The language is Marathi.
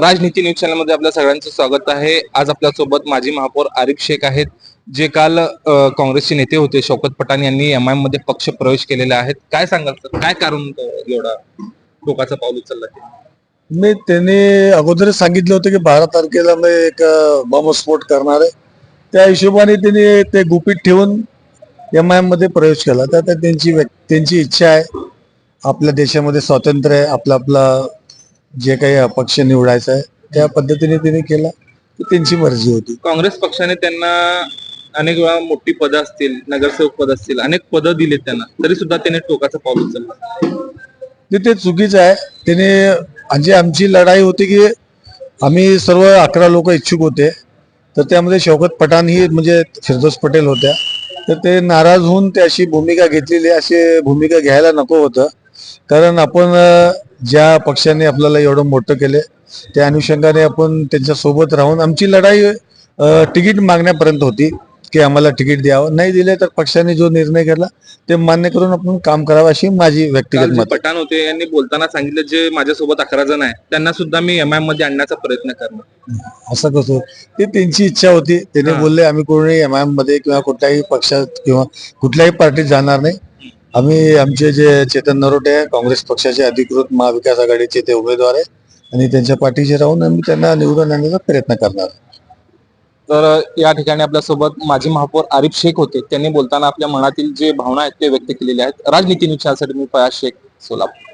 राजनीती न्यूज चॅनलमध्ये आपल्या सगळ्यांचं स्वागत आहे. आज आपल्यासोबत माजी महापौर आरिफ शेख आहेत, जे काल काँग्रेसचे नेते होते. शौकत पठाण यांनी एमआयएम मध्ये पक्ष प्रवेश केलेले आहेत. काय सांगाल सर, काय कारण एवढा टोकाचा पाऊल उचलला? मी त्यांनी अगोदरच सांगितलं होतं की 12 तारखेला मी एक बॉम्बस्फोट करणार आहे. त्या हिशोबाने त्यांनी ते गुपित ठेवून एमआयएम मध्ये प्रवेश केला. तर त्यांची इच्छा आहे. आपल्या देशामध्ये स्वातंत्र्य आहे, आपला जे काही पक्ष निवडायचा आहे त्या पद्धतीने त्यांनी केला. त्यांची मर्जी होती. काँग्रेस पक्षाने त्यांना अनेक वेळा मोठी पदं असतील, नगरसेवक पद असतील, अनेक पदं दिलीत त्यांना, तरी सुद्धा त्याने टोकाचा पाऊल उचलला. ते चुकीचं आहे. त्याने म्हणजे आमची लढाई होती की आम्ही सर्व 11 लोक इच्छुक होते. तर त्यामध्ये शौकत पठाण ही म्हणजे फिरदौस पटेल होत्या. तर ते नाराज होऊन ते अशी भूमिका घेतलेली, अशी भूमिका घ्यायला नको होतं. कारण आपण ज्या पक्षाने आपल्याला एवढं मोठं केले त्या अनुषंगाने आपण त्यांच्या सोबत राहून आमची लढाई तिकीट मागण्यापर्यंत होती की आम्हाला तिकीट द्यावं. नाही दिले तर पक्षाने जो निर्णय घेतला ते मान्य करून आपण काम करावं, अशी माझी व्यक्तिगत मत. पठाण होते यांनी बोलताना सांगितलं, जे माझ्यासोबत 11 जण आहे त्यांना सुद्धा मी एमआयएम मध्ये आणण्याचा प्रयत्न करणार. असं कसं? ते त्यांची इच्छा होती. त्याने बोलले आम्ही कोणी एमआयएम मध्ये किंवा कुठल्याही पक्षात किंवा कुठल्याही पार्टीत जाणार नाही. आम्ही आमचे जे चेतन नरोटे आहे, काँग्रेस पक्षाचे अधिकृत महाविकास आघाडीचे ते उमेदवार आहे आणि त्यांच्या पाठीशी राहून आम्ही त्यांना निवडून आणण्याचा प्रयत्न करणार. तर या ठिकाणी आपल्यासोबत माजी महापौर आरिफ शेख होते. त्यांनी बोलताना आपल्या मनातील जे भावना आहेत ते व्यक्त केलेल्या आहेत. राजनीती न्यूज चॅनलसाठी मी फयाज शेख, सोलापूर.